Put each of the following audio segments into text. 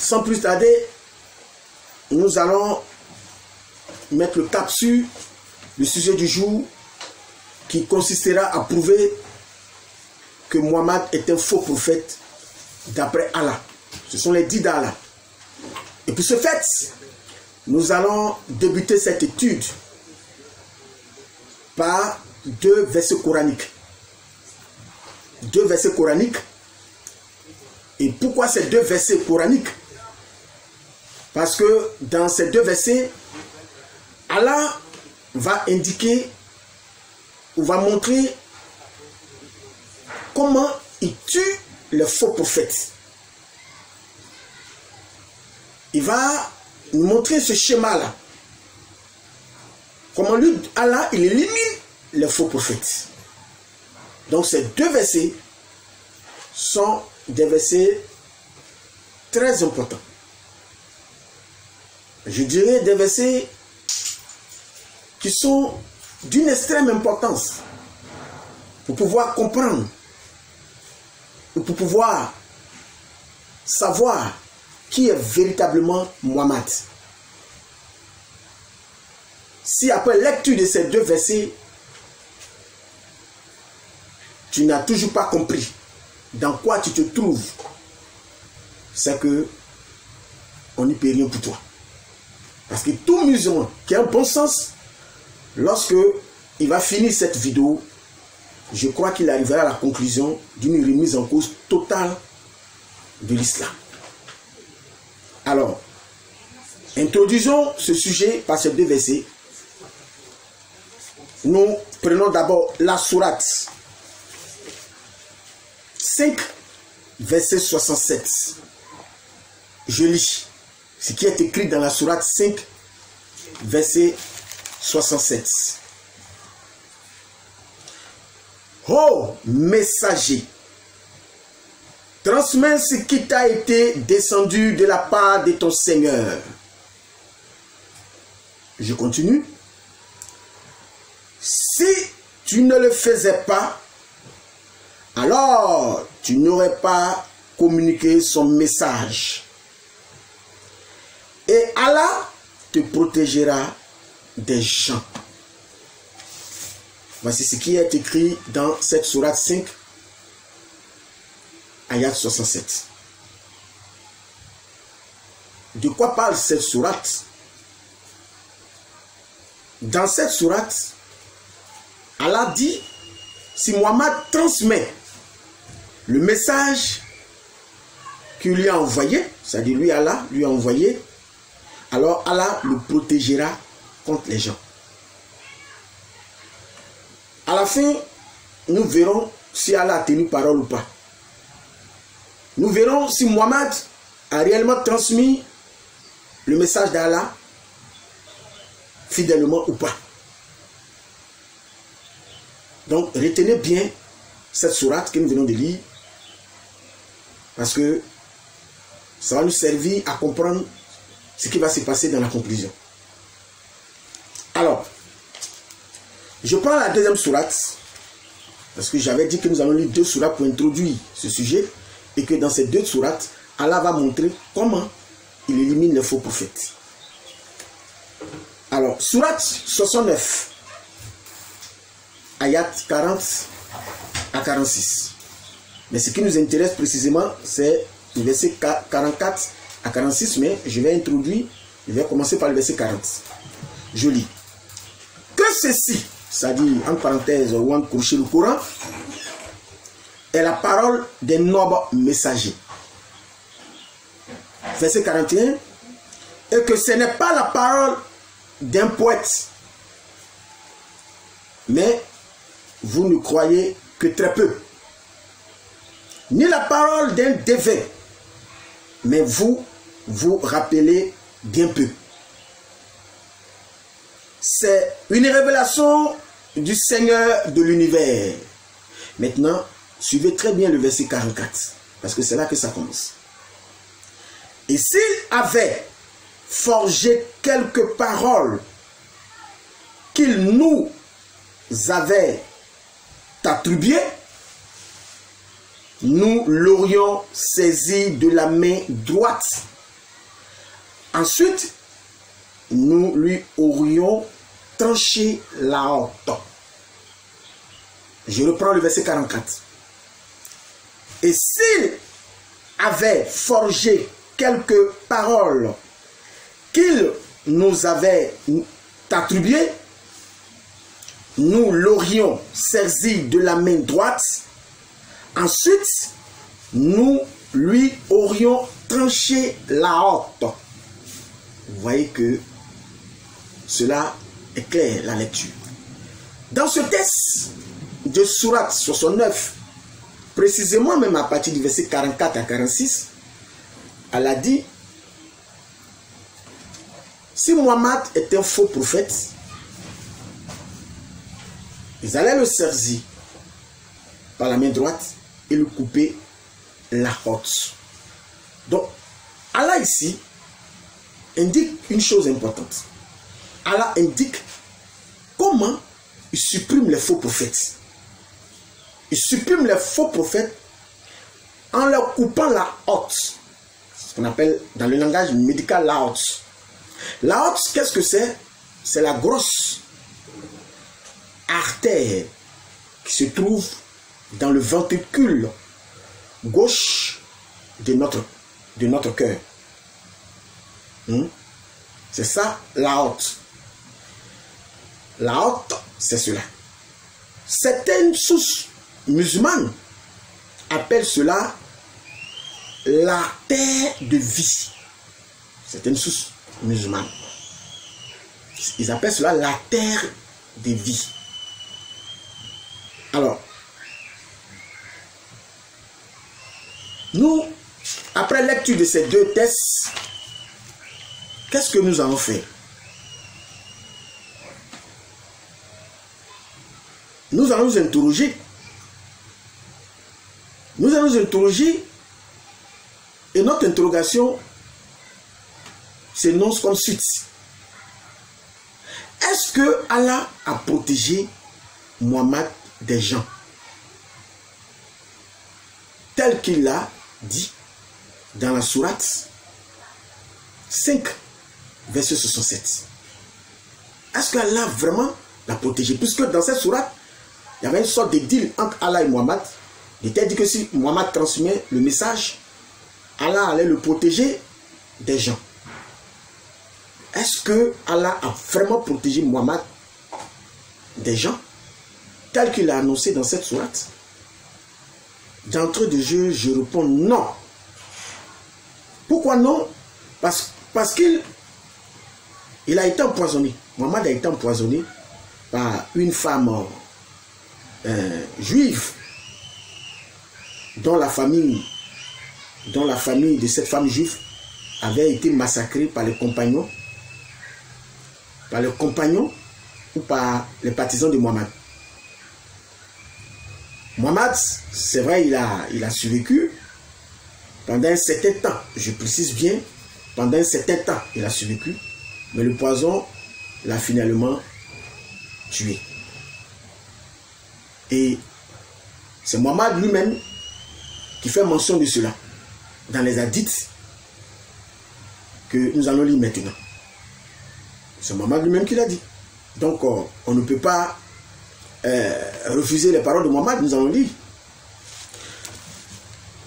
sans plus tarder, nous allons mettre le cap sur le sujet du jour qui consistera à prouver que Mohammed est un faux prophète d'après Allah. Ce sont les dits d'Allah. Et pour ce fait, nous allons débuter cette étude par deux versets coraniques. Deux versets coraniques. Et pourquoi ces deux versets coraniques? Parce que dans ces deux versets, Allah va indiquer ou va montrer comment il tue les faux prophètes. Il va nous montrer ce schéma-là. Comment lui, Allah, il élimine les faux prophètes. Donc ces deux versets sont des versets très importants. Je dirais des versets qui sont d'une extrême importance pour pouvoir comprendre, pour pouvoir savoir qui est véritablement Mohammed. Si après lecture de ces deux versets, tu n'as toujours pas compris dans quoi tu te trouves, c'est que on n'y peut rien pour toi. Parce que tout musulman qui a un bon sens, lorsque il va finir cette vidéo, je crois qu'il arrivera à la conclusion d'une remise en cause totale de l'islam. Alors, introduisons ce sujet par ces deux versets. Nous prenons d'abord la sourate 5, verset 67. Je lis ce qui est écrit dans la sourate 5, verset 67. Ô messager, transmets ce qui t'a été descendu de la part de ton Seigneur. Je continue. Si tu ne le faisais pas, alors tu n'aurais pas communiqué son message. Et Allah te protégera des gens. Voici ce qui est écrit dans cette sourate 5, ayat 67. De quoi parle cette sourate? Dans cette sourate, Allah dit, si Mohammed transmet le message qu'il lui a envoyé, c'est-à-dire lui, Allah, lui a envoyé, alors Allah le protégera contre les gens. À la fin, nous verrons si Allah a tenu parole ou pas. Nous verrons si Mohammed a réellement transmis le message d'Allah fidèlement ou pas. Donc, retenez bien cette sourate que nous venons de lire, parce que ça va nous servir à comprendre ce qui va se passer dans la conclusion. Alors, je prends la deuxième sourate, parce que j'avais dit que nous allons lire deux sourates pour introduire ce sujet, et que dans ces deux sourates, Allah va montrer comment il élimine les faux prophètes. Alors, sourate 69, ayat 40 à 46. Mais ce qui nous intéresse précisément, c'est le verset 44 à 46, mais je vais commencer par le verset 40. Je lis. Que ceci, c'est-à-dire, en parenthèse, ou en crochet le Coran, est la parole des nobles messagers. Verset 41. Et que ce n'est pas la parole d'un poète, mais vous ne croyez que très peu. Ni la parole d'un devin, mais vous vous rappelez bien peu. C'est une révélation du Seigneur de l'univers. Maintenant, suivez très bien le verset 44, parce que c'est là que ça commence. Et s'il avait forgé quelques paroles qu'il nous avait attribuées, nous l'aurions saisi de la main droite Ensuite, nous lui aurions tranché la honte. Je reprends le verset 44. Et s'il avait forgé quelques paroles qu'il nous avait attribuées, nous l'aurions saisi de la main droite. Ensuite, nous lui aurions tranché la honte. Vous voyez que cela est clair, la lecture. Dans ce texte de Sourate 69, précisément même à partir du verset 44 à 46, Allah dit, si Muhammad est un faux prophète, ils allaient le saisir par la main droite et lui couper la honte. Donc, Allah ici indique une chose importante. Allah indique comment il supprime les faux prophètes. Il supprime les faux prophètes en leur coupant la honte. Ce qu'on appelle dans le langage médical la honte. La honte, qu'est-ce que c'est? C'est la grosse artère qui se trouve dans le ventricule gauche de notre cœur. C'est ça la honte. La honte, c'est cela. Certaines sources musulmanes appellent cela l'artère de vie. Certaines sources musulmanes, ils appellent cela l'artère de vie. Alors, nous, après lecture de ces deux textes, qu'est-ce que nous allons faire? Nous allons nous interroger. Nous allons nous interroger et notre interrogation s'énonce comme suite. Est-ce que Allah a protégé Muhammad des gens tel qu'il l'a dit dans la sourate 5, verset 67? Est-ce qu'Allah vraiment l'a protégé? Puisque dans cette sourate, il y avait une sorte de deal entre Allah et Muhammad. Il était dit que si Muhammad transmet le message, Allah allait le protéger des gens. Est-ce que Allah a vraiment protégé Muhammad des gens tel qu'il a annoncé dans cette sourate? D'entrée de jeu, je réponds non. Pourquoi non? Parce qu'il a été empoisonné. Muhammad a été empoisonné par une femme juive dont la famille de cette femme juive avait été massacrée par les compagnons ou par les partisans de Muhammad. Muhammad, c'est vrai, il a survécu pendant un certain temps. Je précise bien, pendant un certain temps, il a survécu. Mais le poison l'a finalement tué. Et c'est Muhammad lui-même qui fait mention de cela dans les hadiths que nous allons lire maintenant. C'est Muhammad lui-même qui l'a dit. Donc, on ne peut pas refuser les paroles de Muhammad, nous allons lire.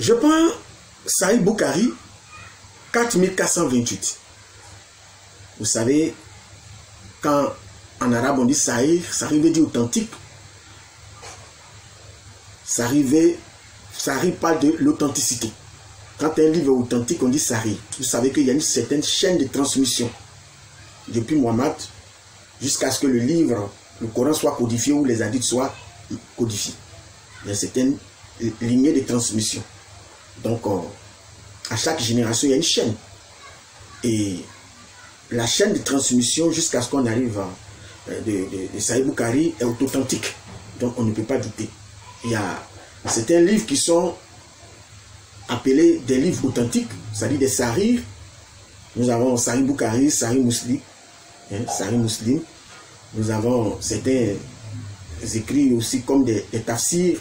Je prends Sahih Bukhari 4428. Vous savez, quand en arabe on dit Sahih, Sahih veut dire authentique. Sahih parle de l'authenticité. Quand un livre est authentique, on dit Sahih. Vous savez qu'il y a une certaine chaîne de transmission depuis Muhammad jusqu'à ce que le livre, le Coran soit codifié ou les hadiths soient codifiés. Il y a certaines lignées de transmission. Donc, à chaque génération, il y a une chaîne. Et la chaîne de transmission jusqu'à ce qu'on arrive de Sahih Bukhari est authentique. Donc, on ne peut pas douter. Il y a certains livres qui sont appelés des livres authentiques, c'est-à-dire des Sahih. Nous avons Sahih Bukhari, Sahih Muslim. Sahih Muslim. Nous avons certains écrits aussi comme des tafsirs.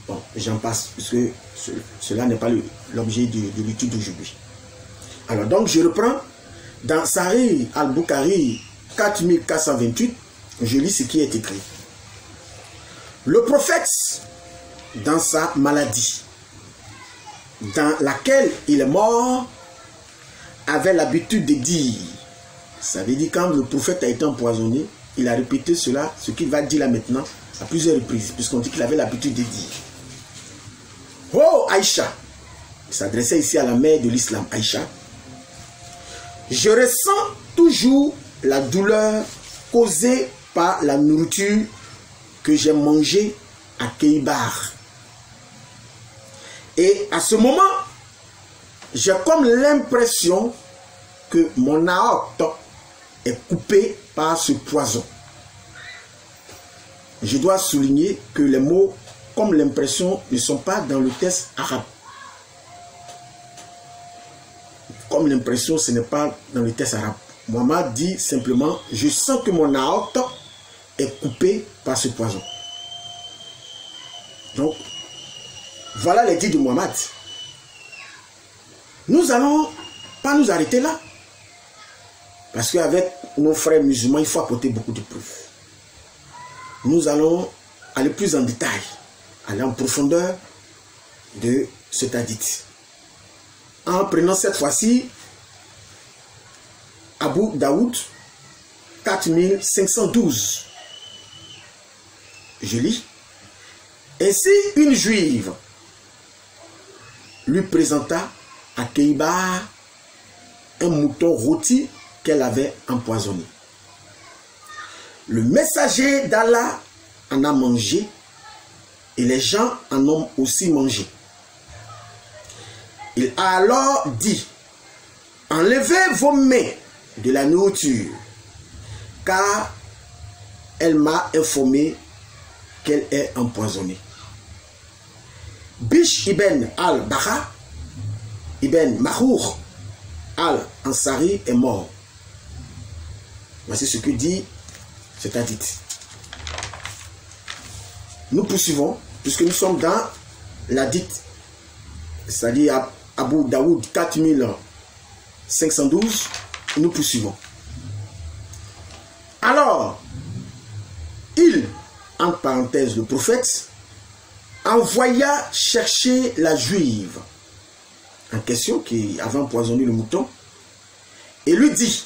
Bon, j'en passe, parce que cela n'est pas l'objet de l'étude d'aujourd'hui. Alors, donc, je reprends Dans Sahih al-Bukhari 4428, je lis ce qui est écrit. Le prophète, dans sa maladie, dans laquelle il est mort, avait l'habitude de dire, ça veut dire quand le prophète a été empoisonné, il a répété cela, ce qu'il va dire là maintenant, à plusieurs reprises, puisqu'on dit qu'il avait l'habitude de dire. Oh Aïcha, il s'adressait ici à la mère de l'islam, Aïcha, je ressens toujours la douleur causée par la nourriture que j'ai mangée à Keibar. Et à ce moment, j'ai comme l'impression que mon aorte est coupée par ce poison. Je dois souligner que les mots comme l'impression ne sont pas dans le texte arabe. Comme l'impression, ce n'est pas dans le texte arabe. Mohammed dit simplement, je sens que mon aorte est coupée par ce poison. Donc, voilà les dits de Mohammed. Nous allons pas nous arrêter là. Parce qu'avec nos frères musulmans, il faut apporter beaucoup de preuves. Nous allons aller plus en détail, aller en profondeur de cet hadith. En prenant cette fois-ci Abu Daoud 4512. Je lis. Ainsi, une juive lui présenta à Keibar un mouton rôti qu'elle avait empoisonné. Le messager d'Allah en a mangé et les gens en ont aussi mangé. Il a alors dit, enlevez vos mains de la nourriture, car elle m'a informé qu'elle est empoisonnée. Bish ibn al-Bara, ibn Mahour al-Ansari est mort. Voici ce que dit cet hadith. Nous poursuivons, puisque nous sommes dans l'hadith, c'est-à-dire Abu Daoud 4512, nous poursuivons. Alors, il, entre parenthèses, le prophète, envoya chercher la juive en question qui avait empoisonné le mouton et lui dit,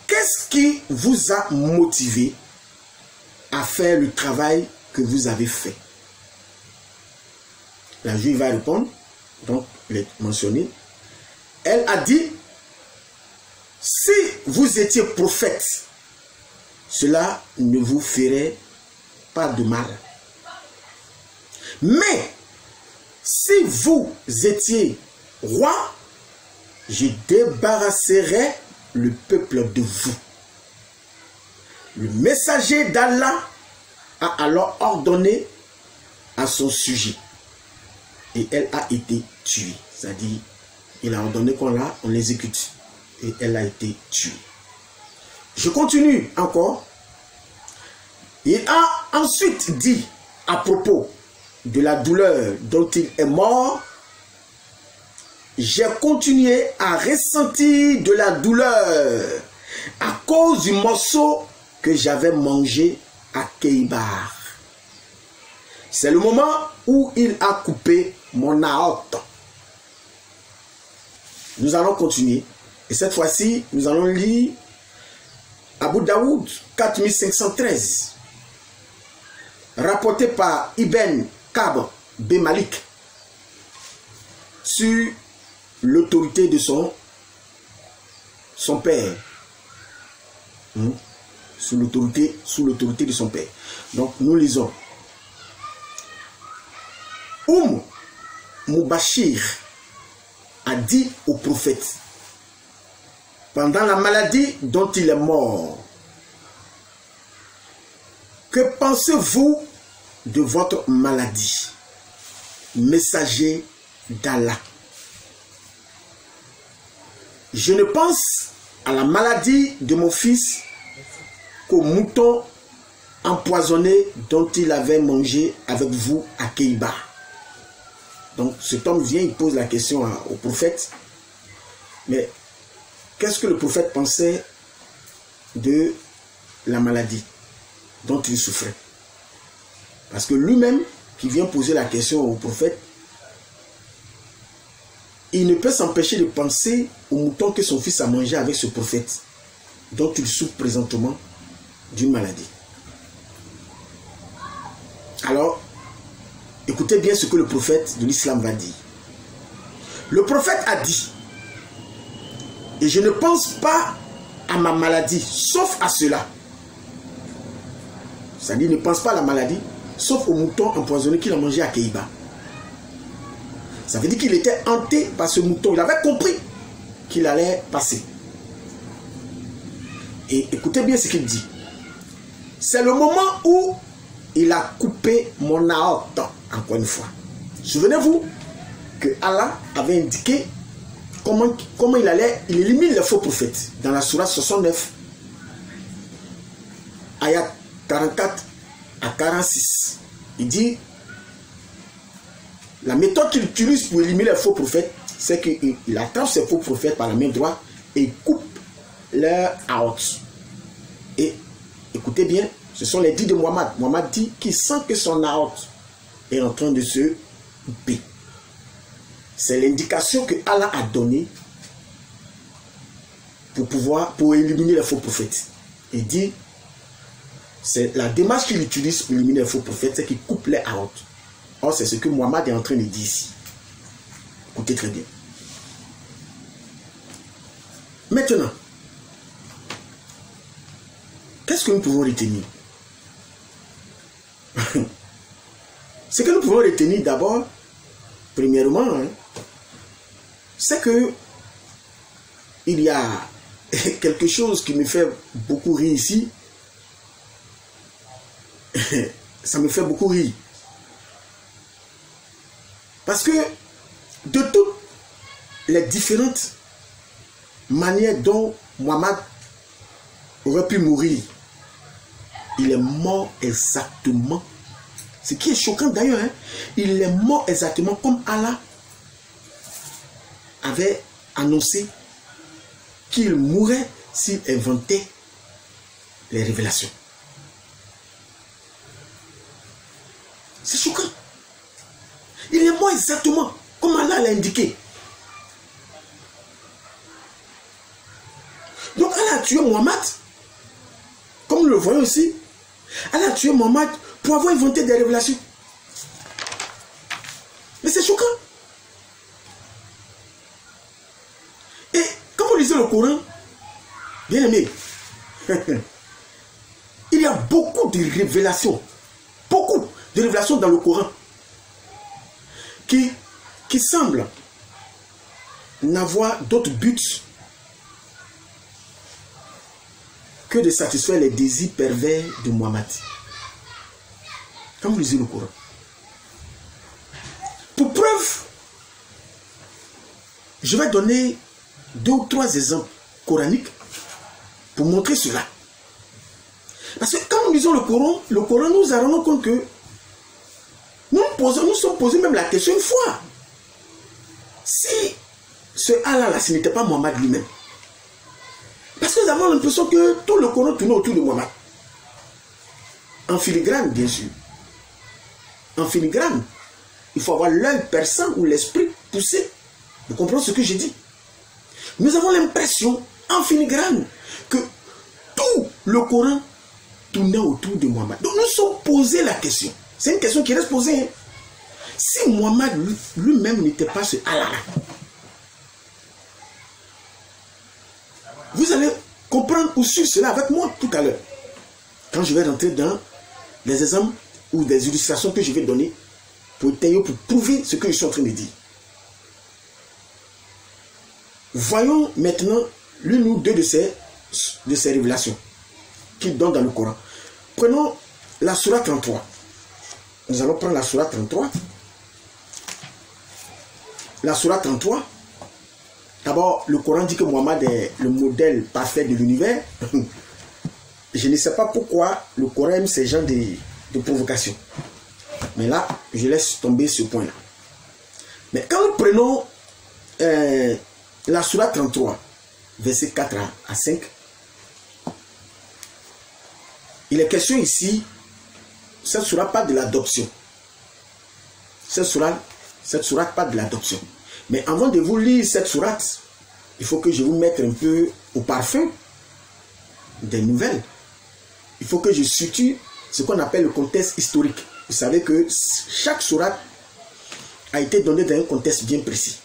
qu'est-ce qui vous a motivé à faire le travail que vous avez fait? La juive va répondre, donc il est mentionné, elle a dit, si vous étiez prophète, cela ne vous ferait pas de mal. Mais si vous étiez roi, je débarrasserai le peuple de vous. Le messager d'Allah a alors ordonné à son sujet et elle a été tuée. C'est-à-dire, il a ordonné qu'on l'exécute et elle a été tuée. Je continue encore. Il a ensuite dit à propos de la douleur dont il est mort, j'ai continué à ressentir de la douleur à cause du morceau que j'avais mangé à Keibar. C'est le moment où il a coupé mon aorte. Nous allons continuer. Et cette fois-ci, nous allons lire Abu Daoud 4513, rapporté par Ibn Kab Ben Malik, sur l'autorité de son père. Sous l'autorité de son père. Donc nous lisons. Mubashir a dit au prophète, pendant la maladie dont il est mort, que pensez-vous de votre maladie, messager d'Allah? Je ne pense à la maladie de mon fils qu'au mouton empoisonné dont il avait mangé avec vous à Keiba. Donc cet homme vient, il pose la question au prophète, mais qu'est-ce que le prophète pensait de la maladie dont il souffrait. Parce que lui-même, qui vient poser la question au prophète, il ne peut s'empêcher de penser au mouton que son fils a mangé avec ce prophète, dont il souffre présentement d'une maladie. Alors, écoutez bien ce que le prophète de l'islam va dire. Le prophète a dit, et je ne pense pas à ma maladie, sauf à cela. C'est-à-dire, ne pense pas à la maladie, sauf au mouton empoisonné qu'il a mangé à Keiba. Ça veut dire qu'il était hanté par ce mouton. Il avait compris qu'il allait passer. Et écoutez bien ce qu'il dit. C'est le moment où il a coupé mon aorte, encore une fois. Souvenez-vous que Allah avait indiqué comment il élimine les faux prophètes. Dans la sourate 69, ayat 44 à 46. Il dit, la méthode qu'il utilise pour éliminer les faux prophètes, c'est qu'il attrape ces faux prophètes par la main droite et il coupe leur aorte. Et écoutez bien, ce sont les dits de Muhammad. Muhammad dit qu'il sent que son aorte est en train de se couper. C'est l'indication que Allah a donnée pour éliminer les faux prophètes. Il dit, c'est la démarche qu'il utilise pour éliminer les faux prophètes, c'est qu'il coupe les aortes. Or, c'est ce que Muhammad est en train de dire ici. Écoutez très bien. Maintenant, qu'est-ce que nous pouvons retenir? Ce que nous pouvons retenir d'abord, premièrement, c'est que il y a quelque chose qui me fait beaucoup rire ici. Ça me fait beaucoup rire. Parce que de toutes les différentes manières dont Muhammad aurait pu mourir, il est mort exactement. Ce qui est choquant d'ailleurs, il est mort exactement comme Allah avait annoncé qu'il mourrait s'il inventait les révélations. C'est choquant. Il est mort exactement comme Allah l'a indiqué. Donc Allah a tué Muhammad, comme nous le voyons ici. Allah a tué Muhammad pour avoir inventé des révélations. Mais c'est choquant. Et quand vous lisez le Coran, bien aimé, il y a beaucoup de révélations. Beaucoup de révélations dans le Coran qui semblent n'avoir d'autre but que de satisfaire les désirs pervers de Muhammad. Quand vous lisez le Coran. Pour preuve, je vais donner 2 ou 3 exemples coraniques pour montrer cela. Parce que quand nous lisons le Coran nous nous rendons compte que nous sommes posés même la question une fois. Si ce Allah-là, ce n'était pas Muhammad lui-même. Parce que nous avons l'impression que tout le Coran tourne autour de Muhammad. En filigrane, bien sûr. En filigrane. Il faut avoir l'œil perçant ou l'esprit poussé. Vous comprenez ce que j'ai dit? Nous avons l'impression, en filigrane, que tout le Coran tournait autour de Muhammad. Donc nous sommes posés la question. C'est une question qui reste posée. Si Muhammad lui-même n'était pas ce Allah, vous allez comprendre aussi cela avec moi tout à l'heure. Quand je vais rentrer dans les exemples ou des illustrations que je vais donner pour prouver ce que je suis en train de dire. Voyons maintenant l'une ou deux de ces révélations qu'il donne dans le Coran. Prenons la sourate 33. Nous allons prendre la sourate 33. La sourate 33. D'abord, le Coran dit que Muhammad est le modèle parfait de l'univers. Je ne sais pas pourquoi le Coran aime ces genres de provocations. Mais là, je laisse tomber ce point-là. Mais quand nous prenons la sourate 33, verset 4 à 5. Il est question ici, cette sourate parle de l'adoption. Cette sourate parle de l'adoption. Mais avant de vous lire cette sourate, il faut que je vous mette un peu au parfum des nouvelles. Il faut que je situe ce qu'on appelle le contexte historique. Vous savez que chaque sourate a été donnée dans un contexte bien précis.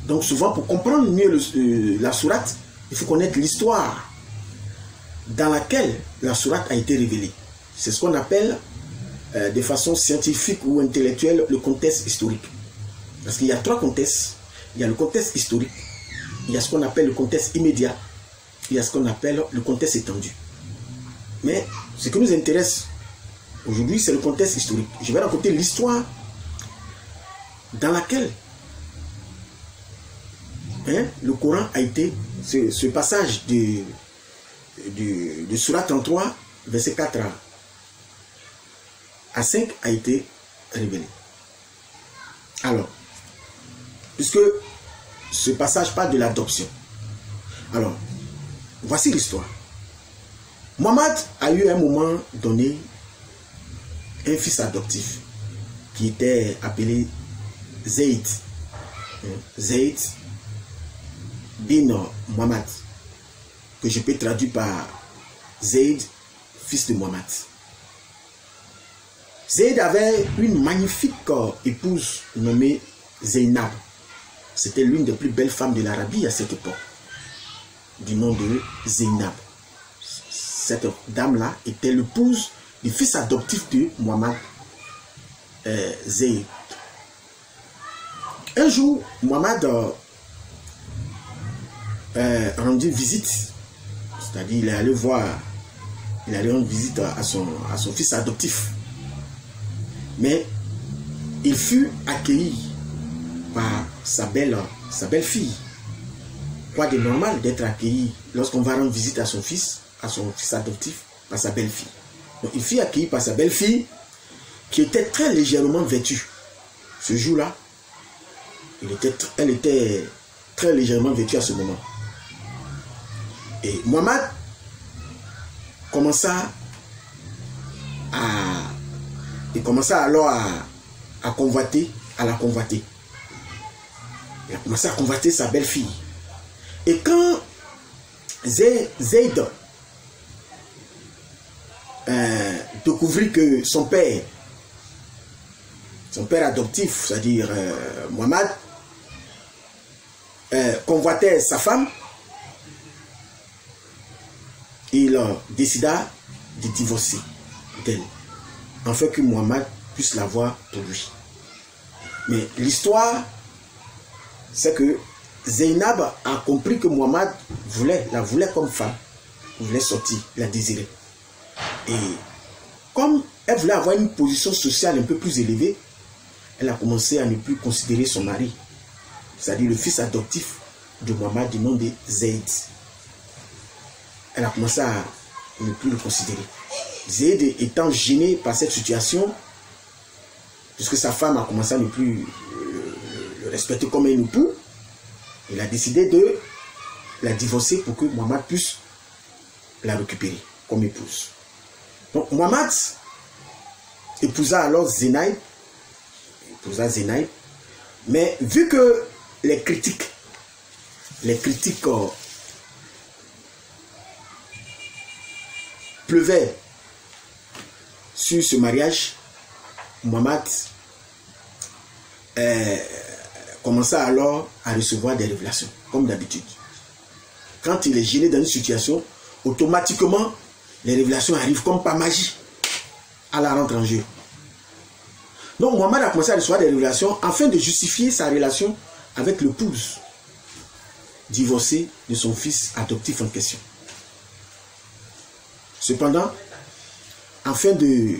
Donc souvent, pour comprendre mieux la sourate, il faut connaître l'histoire dans laquelle la sourate a été révélée. C'est ce qu'on appelle, de façon scientifique ou intellectuelle, le contexte historique. Parce qu'il y a trois contextes. Il y a le contexte historique, il y a ce qu'on appelle le contexte immédiat, il y a ce qu'on appelle le contexte étendu. Mais ce qui nous intéresse aujourd'hui, c'est le contexte historique. Je vais raconter l'histoire dans laquelle le Coran a été, ce passage de Sourate 33, verset 4 à 5 a été révélé. Alors, puisque ce passage parle de l'adoption. Alors, voici l'histoire. Mohammed a eu à un moment donné un fils adoptif qui était appelé Zayd. Zayd bin Mohammed, que je peux traduire par Zayd, fils de Mohammed. Zayd avait une magnifique épouse nommée Zainab. C'était l'une des plus belles femmes de l'Arabie à cette époque, du nom de Zainab. Cette dame-là était l'épouse du fils adoptif de Mohammed, Zayd. Un jour, Mohammed rendu visite, c'est-à-dire il est allé rendre visite à son fils adoptif. Mais il fut accueilli par sa belle-fille. Quoi de normal d'être accueilli lorsqu'on va rendre visite à son fils adoptif, par sa belle-fille. Donc il fut accueilli par sa belle-fille qui était très légèrement vêtue. Ce jour-là, elle était très légèrement vêtue à ce moment. Et Mohammed commença alors à la convoiter. Il a commencé à convoiter sa belle-fille. Et quand Zayd découvrit que son père adoptif, c'est-à-dire Mohammed, convoitait sa femme, il décida de divorcer d'elle, afin que Mohammed puisse l'avoir pour lui. Mais l'histoire, c'est que Zainab a compris que Mohammed la voulait comme femme, voulait sortir, la désirait. Et comme elle voulait avoir une position sociale un peu plus élevée, elle a commencé à ne plus considérer son mari, c'est-à-dire le fils adoptif de Mohammed du nom de Zayd. Elle a commencé à ne plus le considérer. Zayd étant gêné par cette situation, puisque sa femme a commencé à ne plus le respecter comme un époux, il a décidé de la divorcer pour que Mohammed puisse la récupérer comme épouse. Donc Mohammed épousa alors Zainab, mais vu que les critiques pleuvaient sur ce mariage, Mohammed commença alors à recevoir des révélations, comme d'habitude. Quand il est gêné dans une situation, automatiquement, les révélations arrivent comme par magie à la rentrée en jeu. Donc Mohammed a commencé à recevoir des révélations afin de justifier sa relation avec l'épouse divorcée de son fils adoptif en question. Cependant, afin de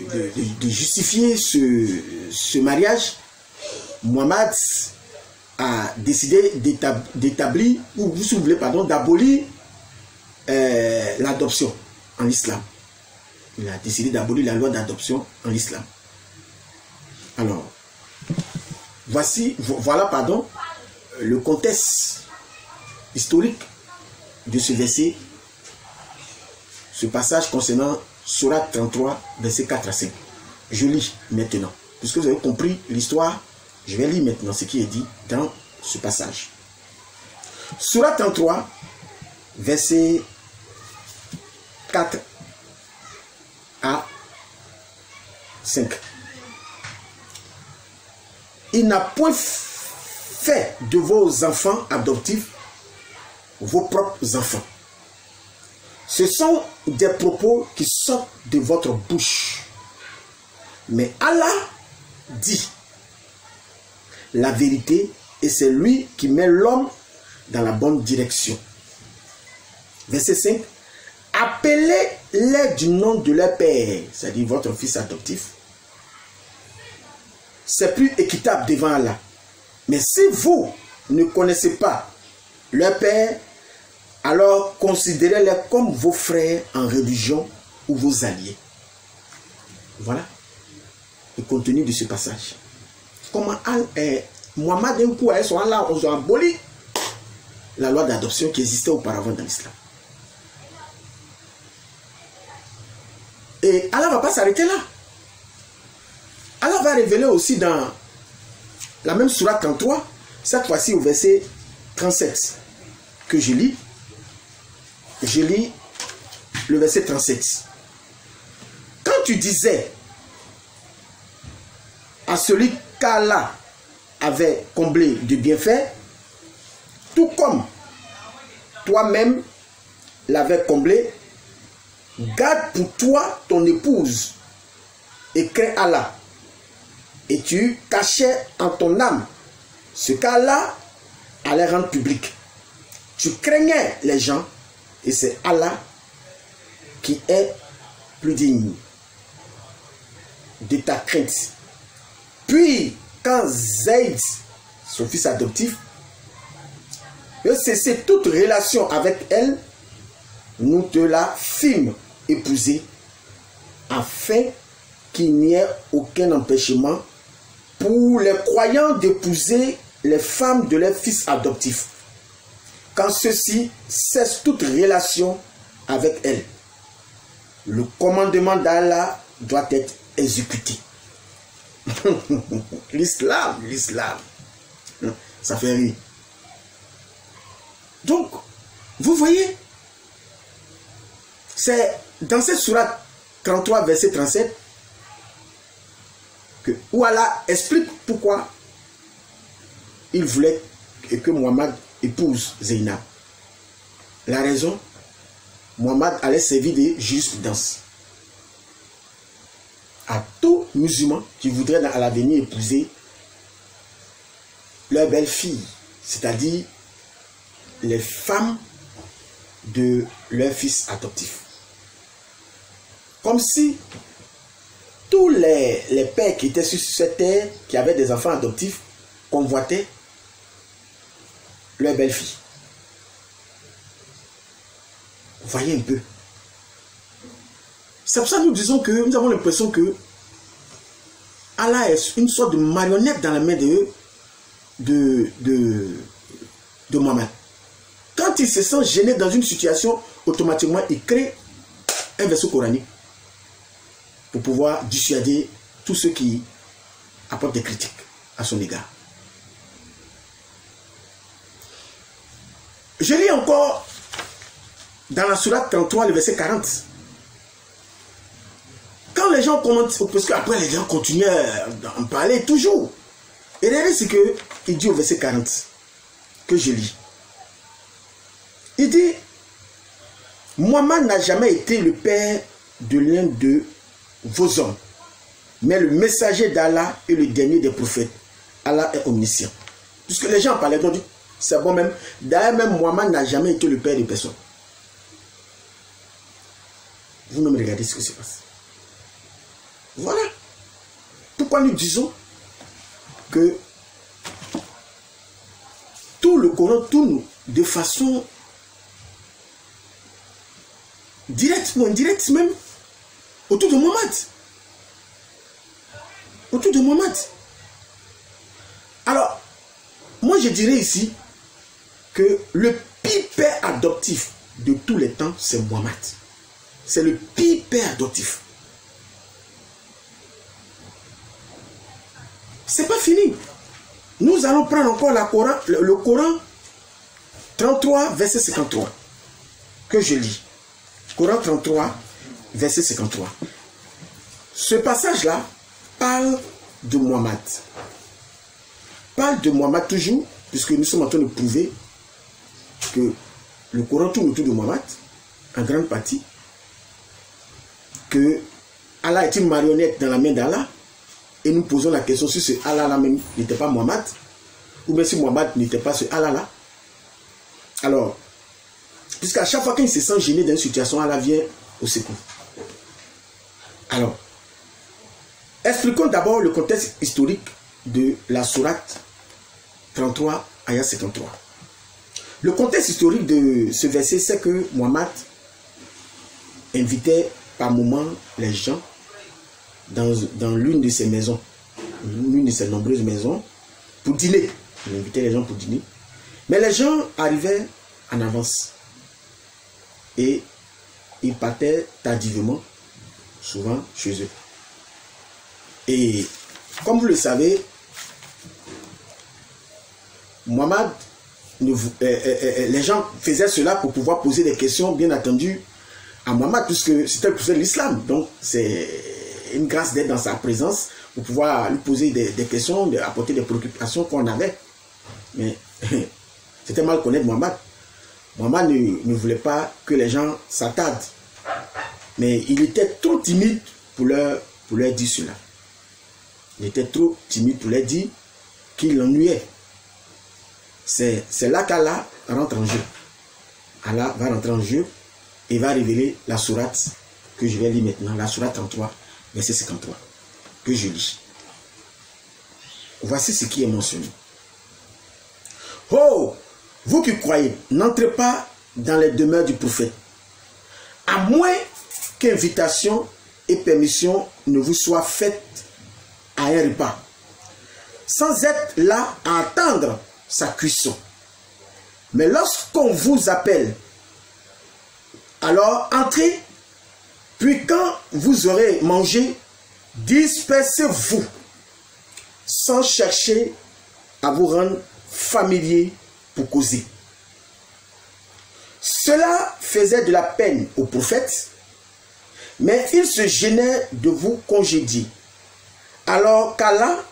justifier ce mariage, Mohammed a décidé d'établir, ou si vous voulez, d'abolir l'adoption en islam. Il a décidé d'abolir la loi d'adoption en islam. Alors, voilà le contexte historique de ce verset, ce passage concernant Sourate 33, versets 4 à 5. Je lis maintenant. Puisque vous avez compris l'histoire, je vais lire maintenant ce qui est dit dans ce passage. Sourate 33, versets 4 à 5. Il n'a point fait de vos enfants adoptifs vos propres enfants. Ce sont des propos qui sortent de votre bouche. Mais Allah dit la vérité et c'est lui qui met l'homme dans la bonne direction. Verset 5. Appelez-les du nom de leur père, c'est-à-dire votre fils adoptif. C'est plus équitable devant Allah. Mais si vous ne connaissez pas leur père, alors considérez-les comme vos frères en religion ou vos alliés. Voilà le contenu de ce passage. Comment Mohammed d'un coup, ils ont aboli la loi d'adoption qui existait auparavant dans l'islam. Et Allah ne va pas s'arrêter là. Allah va révéler aussi dans la même sourate 33, cette fois-ci au verset 37 que je lis. Je lis le verset 37. Quand tu disais à celui qu'Allah avait comblé de bienfaits, tout comme toi-même l'avais comblé, garde pour toi ton épouse et crains Allah. Et tu cachais en ton âme ce qu'Allah allait rendre public. Tu craignais les gens et c'est Allah qui est plus digne de ta crainte. Puis, quand Zayd, son fils adoptif, veut cesser toute relation avec elle, nous te la fîmes épouser afin qu'il n'y ait aucun empêchement pour les croyants d'épouser les femmes de leurs fils adoptifs, quand ceux-ci cessent toute relation avec elles. Le commandement d'Allah doit être exécuté. L'islam, ça fait rire. Donc, vous voyez, c'est dans cette sourate 33, verset 37, où Allah explique pourquoi il voulait que Mohammed épouse Zainab. La raison, Mohammed allait servir de jurisprudence à tout musulman qui voudrait à l'avenir épouser leur belle-fille, c'est-à-dire les femmes de leur fils adoptif. Comme si tous les pères qui étaient sur cette terre, qui avaient des enfants adoptifs, convoitaient leur belle-fille. Vous voyez un peu. C'est pour ça que nous disons que nous avons l'impression que Allah est une sorte de marionnette dans la main de Mohammed. Quand il se sent gêné dans une situation, automatiquement il crée un verset coranique pour pouvoir dissuader tous ceux qui apportent des critiques à son égard. Je lis encore dans la sourate 33, le verset 40. Quand les gens commentent, parce qu'après les gens continuent à en parler toujours. Et regardez ce qu'il dit au verset 40, que je lis. Il dit, Mohammed n'a jamais été le père de l'un de vos hommes, mais le messager d'Allah est le dernier des prophètes. Allah est omniscient. Puisque les gens parlaient, donc c'est bon même. D'ailleurs, même Mohammed n'a jamais été le père de personne. Vous-même regardez ce qui se passe. Voilà. Pourquoi nous disons que tout le Coran tourne de façon directe ou indirecte même autour de Mohammed. Autour de Mohammed. Alors, moi je dirais ici que le pire père adoptif de tous les temps, c'est Mohammed. C'est le pire père adoptif. C'est pas fini. Nous allons prendre encore le Coran 33, verset 53, que je lis. Coran 33, verset 53. Ce passage-là parle de Mohammed. Parle de Mohammed toujours, puisque nous sommes en train de prouver que le Coran tourne autour de Mohammed, en grande partie, que Allah est une marionnette dans la main d'Allah, et nous posons la question si ce Allah-là même n'était pas Mohammed, ou bien si Mohammed n'était pas ce Allah-là. Alors, puisqu'à chaque fois qu'il se sent gêné dans une situation, Allah vient au secours. Alors, expliquons d'abord le contexte historique de la sourate 33, ayat 53. Le contexte historique de ce verset, c'est que Mohammed invitait par moment les gens dans l'une de ses maisons, l'une de ses nombreuses maisons, pour dîner. Il invitait les gens pour dîner. Mais les gens arrivaient en avance. Et ils partaient tardivement, souvent chez eux. Et comme vous le savez, Mohammed, les gens faisaient cela pour pouvoir poser des questions, bien entendu, à Mohammed, puisque c'était le prophète de l'islam. Donc, c'est une grâce d'être dans sa présence pour pouvoir lui poser des questions, apporter des préoccupations qu'on avait. Mais c'était mal connaître Mohammed. Mohammed ne voulait pas que les gens s'attardent. Mais il était trop timide pour leur dire cela. Il était trop timide pour leur dire qu'il l'ennuyait. C'est là qu'Allah rentre en jeu. Allah va rentrer en jeu et va révéler la sourate que je vais lire maintenant, la sourate 33, verset 53, que je lis. Voici ce qui est mentionné. Oh, vous qui croyez, n'entrez pas dans les demeures du prophète, à moins qu'invitation et permission ne vous soient faites à un repas, sans être là à attendre sa cuisson. Mais lorsqu'on vous appelle, alors entrez, puis quand vous aurez mangé, dispersez-vous, sans chercher à vous rendre familier pour causer. Cela faisait de la peine au prophète, mais il se gênait de vous congédier, alors qu'Allah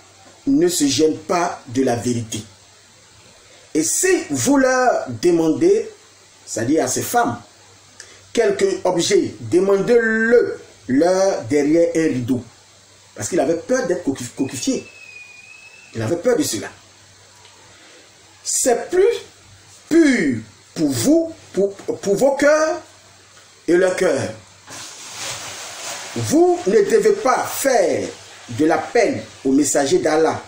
ne se gêne pas de la vérité. Et si vous leur demandez, c'est-à-dire à ces femmes, quelque objet, demandez-le-leur derrière un rideau. Parce qu'il avait peur d'être coquifié. Il avait peur de cela. C'est plus pur pour vous, pour vos cœurs et leur cœur. Vous ne devez pas faire de la peine au messager d'Allah,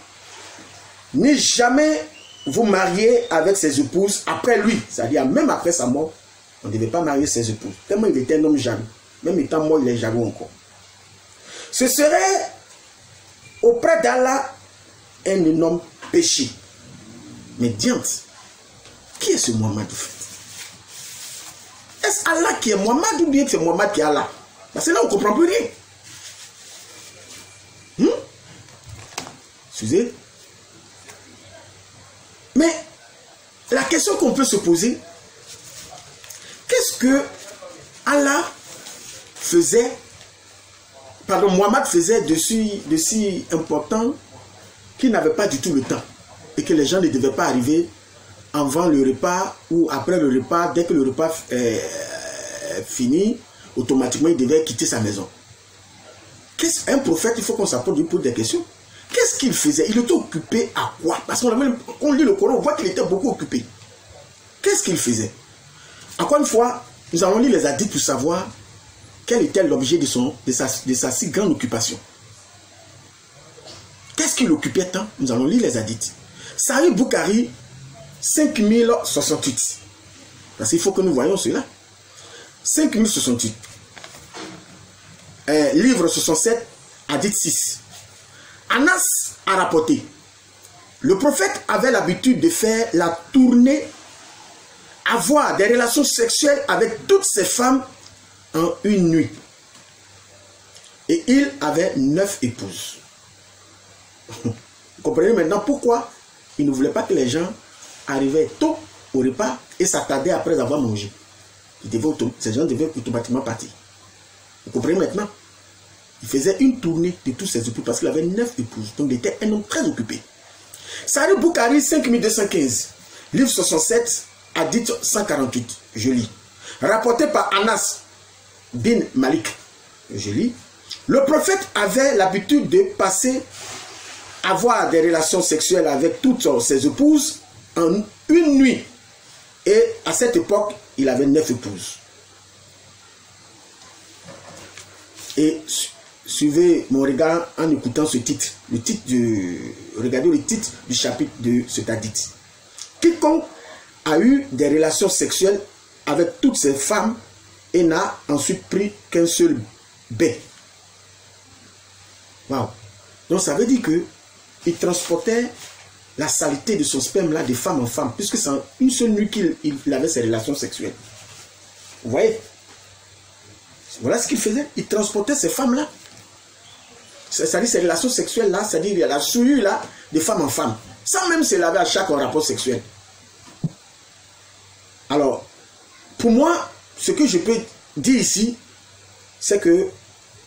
ni jamais vous marier avec ses épouses après lui, c'est-à-dire même après sa mort, on ne devait pas marier ses épouses, tellement il était un homme jaloux, même étant mort il est jaloux encore. Ce serait auprès d'Allah un énorme péché. Mais diante, qui est ce Mohammed au fait? Est-ce Allah qui est Mohammed ou bien c'est Mohammed qui est Allah? Parce que là on ne comprend plus rien. Excusez. Mais la question qu'on peut se poser, qu'est-ce que Allah faisait, pardon, Mohammed faisait de si important qu'il n'avait pas du tout le temps et que les gens ne devaient pas arriver avant le repas ou après le repas. Dès que le repas est fini, automatiquement il devait quitter sa maison. Un prophète, il faut qu'on s'apporte lui pose des questions. Qu'est-ce qu'il faisait? Il était occupé à quoi? Parce qu'on lit le Coran, on voit qu'il était beaucoup occupé. Qu'est-ce qu'il faisait? Encore une fois, nous allons lire les hadiths pour savoir quel était l'objet de sa si grande occupation. Qu'est-ce qui l'occupait tant? Nous allons lire les hadiths. Sahih Bukhari 5068. Parce qu'il faut que nous voyions cela. 5068. Livre 67, hadith 6. Anas a rapporté, le prophète avait l'habitude de faire la tournée avoir des relations sexuelles avec toutes ces femmes en une nuit. Et il avait 9 épouses. Vous comprenez maintenant pourquoi il ne voulait pas que les gens arrivaient tôt au repas et s'attardaient après avoir mangé. Ces gens devaient automatiquement partir. Vous comprenez maintenant? Il faisait une tournée de tous ses épouses parce qu'il avait 9 épouses. Donc il était un homme très occupé. Sahih Bukhari 5215, livre 67, hadith 148. Je lis. Rapporté par Anas bin Malik. Je lis. Le prophète avait l'habitude de avoir des relations sexuelles avec toutes ses épouses en une nuit. Et à cette époque, il avait 9 épouses. Et suivez mon regard en écoutant ce titre. Regardez le titre du chapitre de cet hadith. Quiconque a eu des relations sexuelles avec toutes ces femmes et n'a ensuite pris qu'un seul bec. Wow. Donc ça veut dire que il transportait la saleté de son sperme là de femme en femme, puisque c'est en une seule nuit qu'il avait ses relations sexuelles. Vous voyez? Voilà ce qu'il faisait. Il transportait ces femmes là. C'est-à-dire ces relations sexuelles là, c'est-à-dire la souillure là de femme en femme, sans même se laver à chaque rapport sexuel. Alors, pour moi, ce que je peux dire ici, c'est que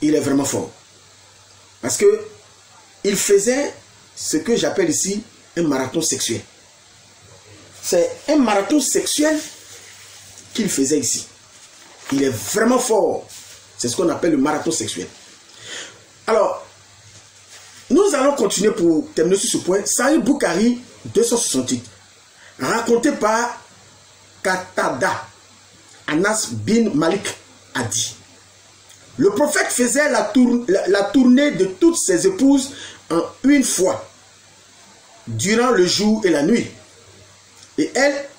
il est vraiment fort. Parce que il faisait ce que j'appelle ici un marathon sexuel. C'est un marathon sexuel qu'il faisait ici. Il est vraiment fort. C'est ce qu'on appelle le marathon sexuel. Alors, nous allons continuer pour terminer sur ce point. Sahih Bukhari 268, raconté par Qatada. Anas bin Malik a dit: le prophète faisait la tournée de toutes ses épouses en une fois, durant le jour et la nuit. Et elles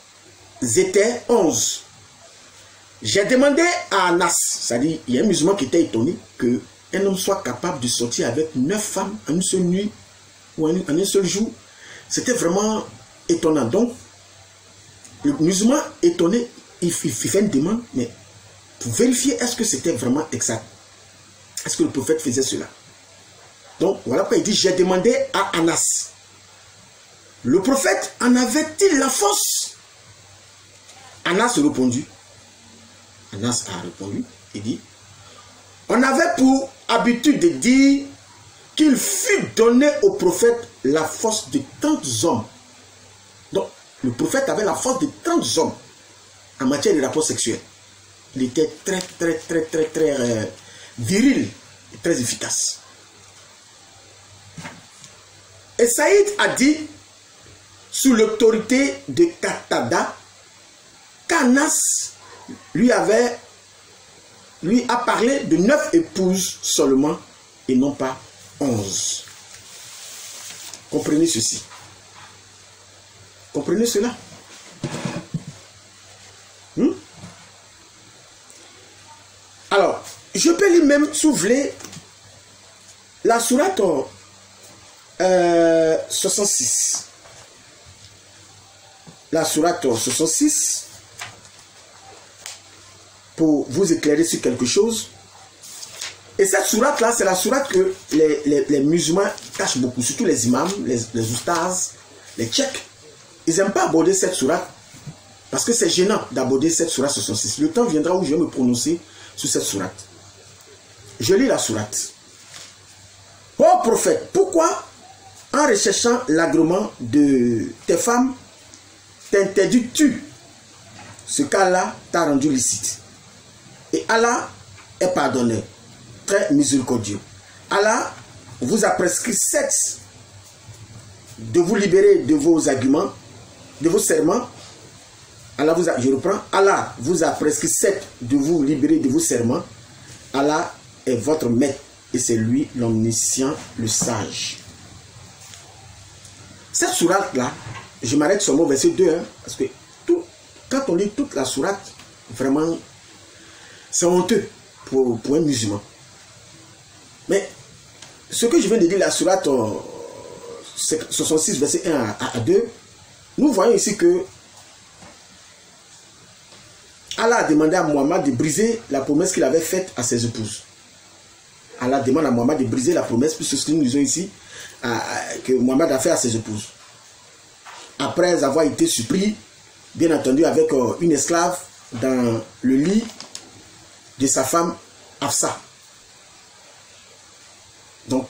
étaient 11. J'ai demandé à Anas, c'est-à-dire il y a un musulman qui était étonné qu'un homme soit capable de sortir avec 9 femmes en une seule nuit ou en un seul jour. C'était vraiment étonnant. Donc, le musulman étonné, il fait une demande, mais pour vérifier est-ce que c'était vraiment exact. Est-ce que le prophète faisait cela? Donc, voilà pourquoi il dit, j'ai demandé à Anas, le prophète en avait-il la force? Anas a répondu, il dit, on avait pour habitude de dire qu'il fut donné au prophète la force de 30 hommes. Donc, le prophète avait la force de 30 hommes en matière de rapports sexuels. Il était très viril et très efficace. Et Saïd a dit, sous l'autorité de Qatada, qu'Anas lui a parlé de 9 épouses seulement et non pas 11. Comprenez ceci. Comprenez cela. Alors, je peux lui même souffler la sourate 66. La sourate 66 pour vous éclairer sur quelque chose. Et cette sourate là, c'est la sourate que les musulmans cachent beaucoup, surtout les imams, les oustas, les tchèques. Ils n'aiment pas aborder cette sourate parce que c'est gênant d'aborder cette sourate 66. Le temps viendra où je vais me prononcer sur cette sourate. Je lis la sourate. Ô prophète, pourquoi en recherchant l'agrément de tes femmes, t'interdis-tu ce qu'Allah t'a rendu licite? Et Allah est pardonneur, très miséricordieux. Allah vous a prescrit 7 de vous libérer de vos arguments, de vos serments. Allah vous a, je reprends, Allah vous a prescrit 7 de vous libérer de vos serments. Allah est votre maître et c'est lui l'omniscient, le sage. Cette sourate là, je m'arrête sur mon verset 2, parce que quand on lit toute la sourate, vraiment, c'est honteux pour un musulman. Mais ce que je viens de dire, la sourate 66, verset 1 à 2, nous voyons ici que Allah a demandé à Mohammed de briser la promesse qu'il avait faite à ses épouses. Allah demande à Mohammed de briser la promesse, puisque ce que nous disons ici, que Mohammed a fait à ses épouses. Après avoir été surpris, bien entendu, avec une esclave dans le lit de sa femme Hafsa. Donc,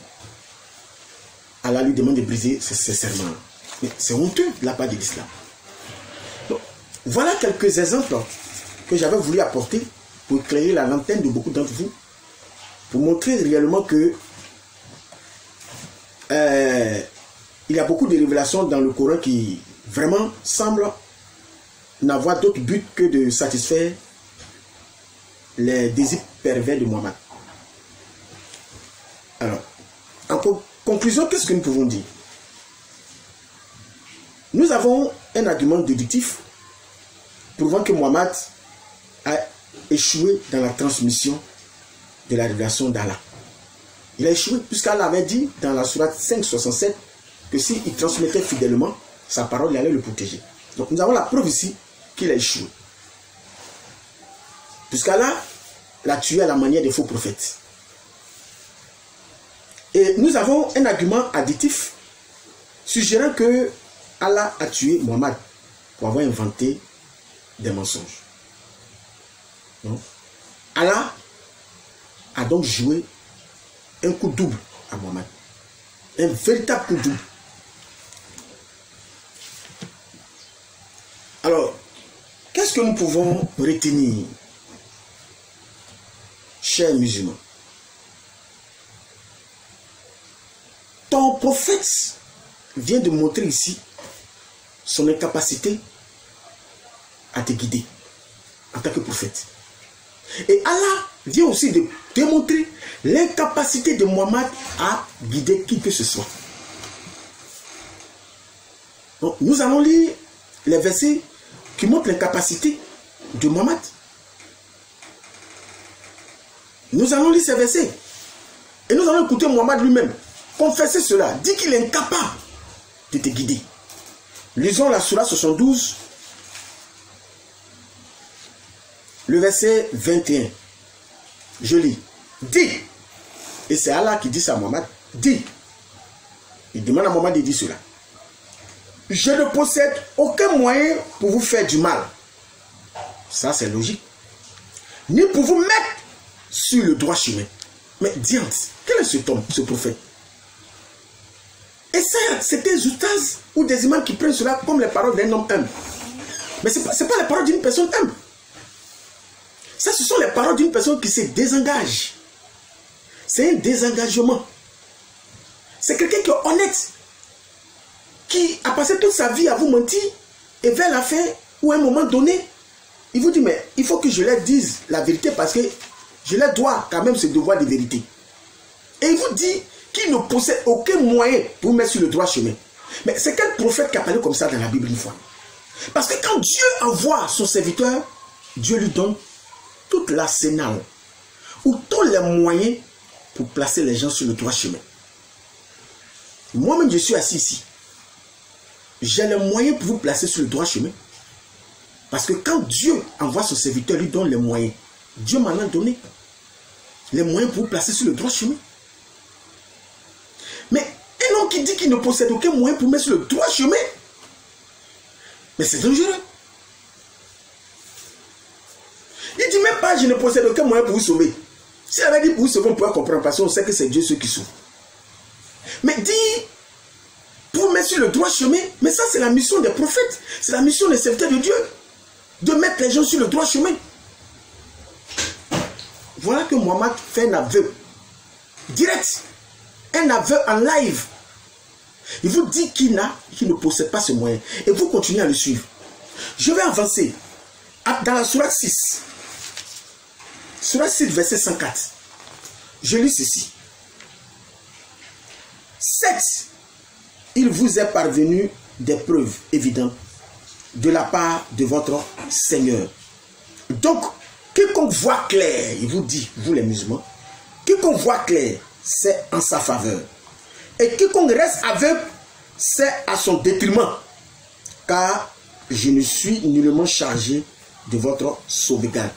Allah lui demande de briser ses serments. Mais c'est honteux de la part de l'islam. Donc, voilà quelques exemples que j'avais voulu apporter pour éclairer la lanterne de beaucoup d'entre vous, pour montrer réellement que il y a beaucoup de révélations dans le Coran qui vraiment semblent n'avoir d'autre but que de satisfaire les désirs pervers de Mohammed. Alors, en conclusion, qu'est-ce que nous pouvons dire? Nous avons un argument déductif prouvant que Mohammed a échoué dans la transmission de la révélation d'Allah. Il a échoué puisqu'Allah avait dit dans la sourate 5:67 que s'il transmettait fidèlement sa parole, il allait le protéger. Donc nous avons la preuve ici qu'il a échoué. Puisqu'Allah l'a tué à la manière des faux prophètes. Et nous avons un argument additif suggérant que Allah a tué Mohammed pour avoir inventé des mensonges. Donc, Allah a donc joué un coup double à Mohammed. Un véritable coup double. Alors, qu'est-ce que nous pouvons retenir, chers musulmans? Ton prophète vient de montrer ici son incapacité à te guider en tant que prophète. Et Allah vient aussi de démontrer l'incapacité de Mohammed à guider qui que ce soit. Donc, nous allons lire les versets qui montrent l'incapacité de Mohammed. Nous allons lire ces versets. Et nous allons écouter Mohammed lui-même confesser cela, dit qu'il est incapable de te guider. Lisons la sourate 72, le verset 21. Je lis. Dis, et c'est Allah qui dit ça à Mohammed, dis. Il demande à Mohammed de dire cela. Je ne possède aucun moyen pour vous faire du mal. Ça, c'est logique. Ni pour vous mettre sur le droit chemin. Mais diante, quel est cet homme, ce prophète? Et ça, c'est des oustazes ou des imams qui prennent cela comme les paroles d'un homme humble. Mais ce n'est pas les paroles d'une personne humble. Ça, ce sont les paroles d'une personne qui se désengage. C'est un désengagement. C'est quelqu'un qui est honnête, qui a passé toute sa vie à vous mentir, et vers la fin, ou à un moment donné, il vous dit, mais il faut que je leur dise la vérité parce que je leur dois quand même ce devoir de vérité. Et il vous dit qu'il ne possède aucun moyen pour vous mettre sur le droit chemin. Mais c'est quel prophète qui a parlé comme ça dans la Bible une fois? Parce que quand Dieu envoie son serviteur, Dieu lui donne toute l'arsenal ou tous les moyens pour placer les gens sur le droit chemin. Moi-même, je suis assis ici. J'ai les moyens pour vous placer sur le droit chemin. Parce que quand Dieu envoie son serviteur, lui donne les moyens. Dieu m'en a donné les moyens pour vous placer sur le droit chemin. Mais un homme qui dit qu'il ne possède aucun moyen pour mettre sur le droit chemin, mais c'est dangereux. Il dit même pas, je ne possède aucun moyen pour vous sauver. S'il avait dit pour vous sauver, on pourrait comprendre, parce qu'on sait que c'est Dieu ceux qui sauvent. Mais dit, pour mettre sur le droit chemin, mais ça c'est la mission des prophètes, c'est la mission des serviteurs de Dieu, de mettre les gens sur le droit chemin. Voilà que Mohammed fait un aveu, direct, un aveu en live. Il vous dit qu'il ne possède pas ce moyen, et vous continuez à le suivre. Je vais avancer dans la sourate 6. Sourate 6, verset 104. Je lis ceci. 7. Il vous est parvenu des preuves évidentes de la part de votre Seigneur. Donc, quiconque voit clair, il vous dit, vous les musulmans, quiconque voit clair, c'est en sa faveur. Et quiconque reste aveugle, c'est à son détriment. Car je ne suis nullement chargé de votre sauvegarde.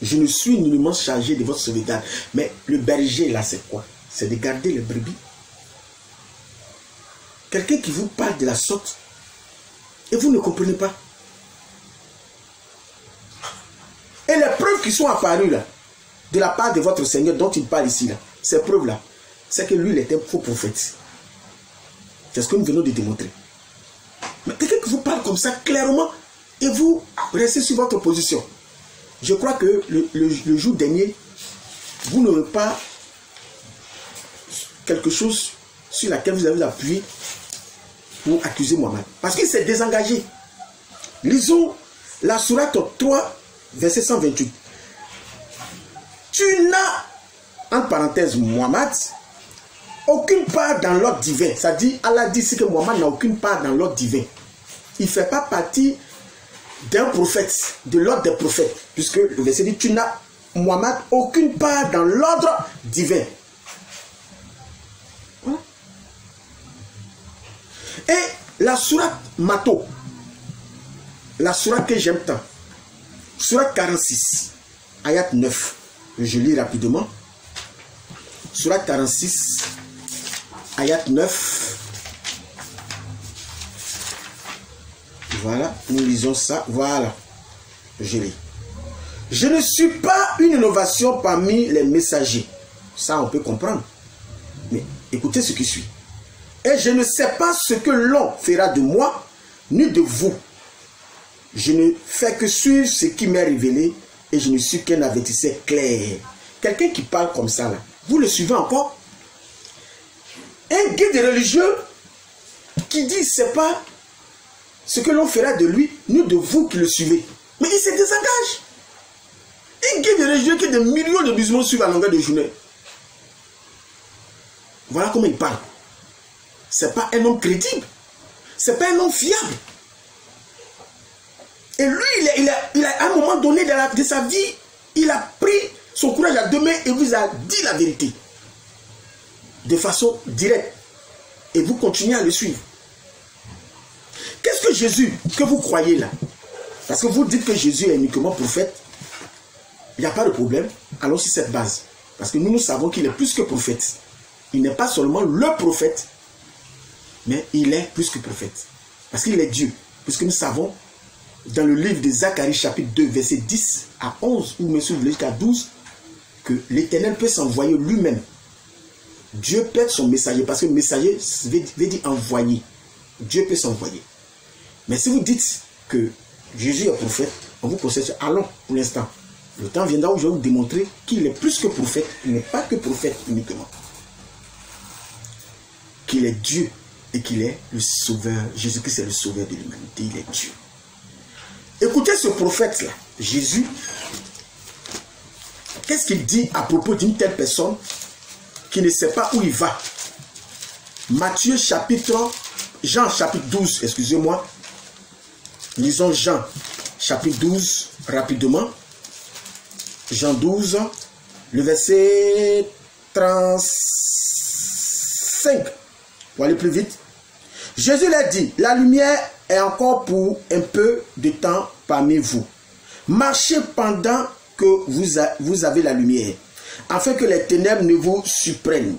Je ne suis nullement chargé de votre sauvegarde. Mais le berger, là, c'est quoi? C'est de garder les brebis. Quelqu'un qui vous parle de la sorte et vous ne comprenez pas. Et les preuves qui sont apparues là, de la part de votre Seigneur dont il parle ici, là, ces preuves-là, c'est que lui, il était un faux prophète. C'est ce que nous venons de démontrer. Mais quelqu'un qui vous parle comme ça clairement et vous restez sur votre position. Je crois que le jour dernier, vous n'aurez pas quelque chose sur laquelle vous avez appuyé pour accuser Mohammed. Parce qu'il s'est désengagé. Lisons la sourate 3, verset 128. Tu n'as, entre parenthèses, Mohammed, aucune part dans l'ordre divin. Ça dit, Allah dit que Mohammed n'a aucune part dans l'ordre divin. Il ne fait pas partie d'un prophète, de l'ordre des prophètes. Puisque le verset dit, tu n'as, Mohammed, aucune part dans l'ordre divin. Voilà. Et la sourate Mato, la sourate que j'aime tant, sourate 46, ayat 9, je lis rapidement. Sourate 46, ayat 9. Voilà, nous lisons ça. Voilà, je lis. Je ne suis pas une innovation parmi les messagers. Ça, on peut comprendre. Mais écoutez ce qui suit. Et je ne sais pas ce que l'on fera de moi, ni de vous. Je ne fais que suivre ce qui m'est révélé et je ne suis qu'un avertisseur clair. Quelqu'un qui parle comme ça, là, vous le suivez encore? Un guide religieux qui dit c'est pas ce que l'on fera de lui, ni de vous qui le suivez. Mais il se désengage. Un guide religieux que des millions de musulmans suivent à longueur de journée. Voilà comment il parle. C'est pas un homme crédible. C'est pas un homme fiable. Et lui, il a à un moment donné de sa vie, il a pris son courage à deux mains et vous a dit la vérité. De façon directe. Et vous continuez à le suivre. Qu'est-ce que Jésus, que vous croyez là? Parce que vous dites que Jésus est uniquement prophète. Il n'y a pas de problème. Allons sur cette base. Parce que nous savons qu'il est plus que prophète. Il n'est pas seulement le prophète, mais il est plus que prophète. Parce qu'il est Dieu. Puisque nous savons, dans le livre de Zacharie, chapitre 2, verset 10 à 11, ou même jusqu'à 12, que l'Éternel peut s'envoyer lui-même. Dieu peut être son messager, parce que messager veut dire envoyer. Dieu peut s'envoyer. Mais si vous dites que Jésus est prophète, on vous procède. Allons pour l'instant. Le temps viendra où je vais vous démontrer qu'il est plus que prophète. Il n'est pas que prophète uniquement. Qu'il est Dieu et qu'il est le sauveur. Jésus-Christ est le sauveur de l'humanité. Il est Dieu. Écoutez ce prophète-là, Jésus. Qu'est-ce qu'il dit à propos d'une telle personne qui ne sait pas où il va? Jean chapitre 12, excusez-moi. Lisons Jean chapitre 12 rapidement. Jean 12, le verset 35. Pour aller plus vite. Jésus leur dit, la lumière est encore pour un peu de temps parmi vous. Marchez pendant que vous avez la lumière, afin que les ténèbres ne vous surprennent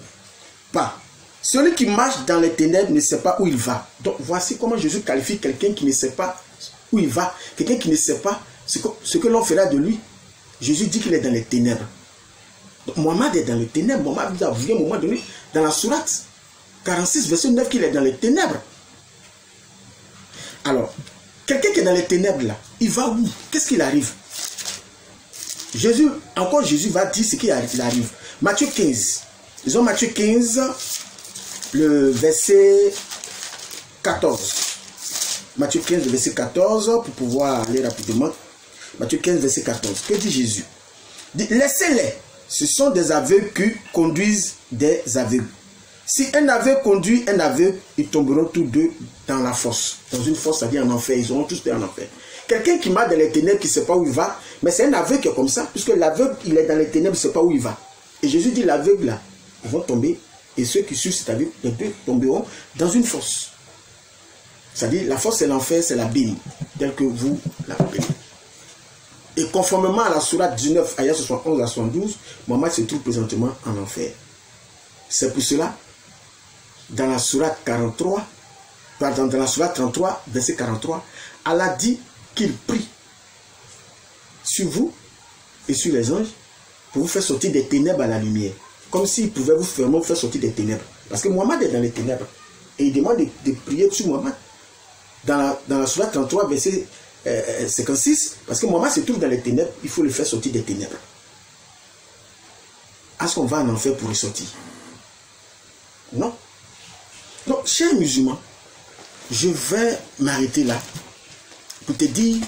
pas. Celui qui marche dans les ténèbres ne sait pas où il va. Donc voici comment Jésus qualifie quelqu'un qui ne sait pas où il va. Quelqu'un qui ne sait pas ce que l'on fera de lui. Jésus dit qu'il est dans les ténèbres. Donc Mohammed est dans les ténèbres. Mohammed a vu à un moment donné dans la sourate 46, verset 9 qu'il est dans les ténèbres. Alors, quelqu'un qui est dans les ténèbres là, il va où? Qu'est-ce qu'il arrive? Jésus va dire ce qui arrive. Matthieu 15. Disons Matthieu 15, le verset 14. Matthieu 15, le verset 14, pour pouvoir aller rapidement. Matthieu 15, verset 14. Que dit Jésus? Laissez-les. Ce sont des aveugles qui conduisent des aveugles. Si un aveugle conduit un aveugle, ils tomberont tous deux dans la fosse. Dans une fosse, c'est-à-dire en enfer. Ils auront tous deux en enfer. Quelqu'un qui marche dans les ténèbres, qui ne sait pas où il va, mais c'est un aveugle qui est comme ça, puisque l'aveugle, il est dans les ténèbres, il ne sait pas où il va. Et Jésus dit, l'aveugle là, ils vont tomber, et ceux qui suivent cet aveugle, les deux tomberont dans une fosse. C'est-à-dire, la force, c'est l'enfer, c'est l'abîme, tel que vous l'appelez. Et conformément à la sourate 19, ayat 71 à 72, Mohammed se trouve présentement en enfer. C'est pour cela, dans la sourate 43, pardon, dans la sourate 33, verset 43, Allah dit qu'il prie sur vous et sur les anges pour vous faire sortir des ténèbres à la lumière. Comme s'il pouvait vous faire sortir des ténèbres. Parce que Mohammed est dans les ténèbres. Et il demande de prier sur Mohammed. Dans la sourate 33, verset 56, parce que Mohammed se trouve dans les ténèbres, il faut le faire sortir des ténèbres. Est-ce qu'on va en enfer pour ressortir? Non. Donc, chers musulmans, je vais m'arrêter là pour te dire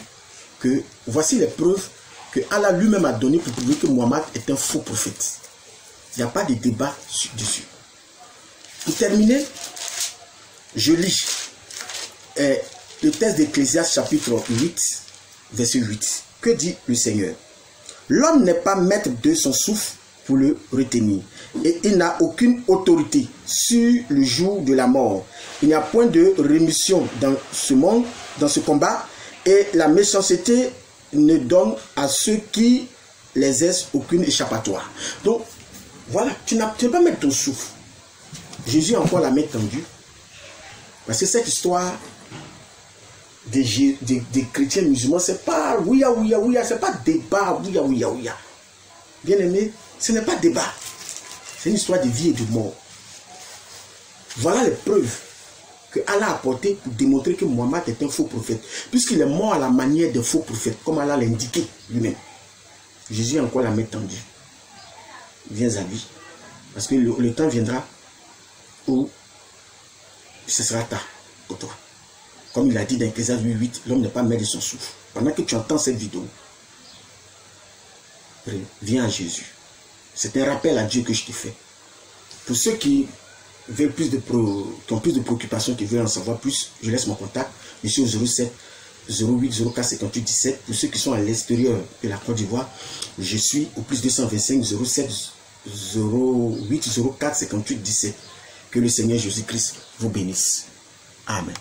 que voici les preuves que Allah lui-même a données pour prouver que Mohammed est un faux prophète. Il n'y a pas de débat dessus. Pour terminer, je lis le texte d'Ecclésiaste chapitre 8, verset 8. Que dit le Seigneur? L'homme n'est pas maître de son souffle pour le retenir, et il n'a aucune autorité sur le jour de la mort. Il n'y a point de rémission dans ce monde, dans ce combat, et la méchanceté ne donne à ceux qui les exercent aucune échappatoire. Donc, voilà, tu ne peux pas mettre ton souffle. Jésus a encore la main tendue. Parce que cette histoire des chrétiens musulmans, c'est pas ouïa, c'est pas débat, ouïa. Bien aimé, ce n'est pas débat. C'est une histoire de vie et de mort. Voilà les preuves que Allah a apportées pour démontrer que Mohammed est un faux prophète. Puisqu'il est mort à la manière de faux prophète, comme Allah l'a indiqué lui-même. Jésus a encore la main tendue. Viens à lui. Parce que le temps viendra où ce sera tard pour toi. Comme il a dit dans Ecclésiaste 8, l'homme n'est pas maître de son souffle. Pendant que tu entends cette vidéo, viens à Jésus. C'est un rappel à Dieu que je te fais. Pour ceux qui veulent qui ont plus de préoccupations, qui veulent en savoir plus, je laisse mon contact. Je suis au 07 08 04 58 17. Pour ceux qui sont à l'extérieur de la Côte d'Ivoire, je suis au plus 225 07 08 04 58 17. Que le Seigneur Jésus-Christ vous bénisse. Amen.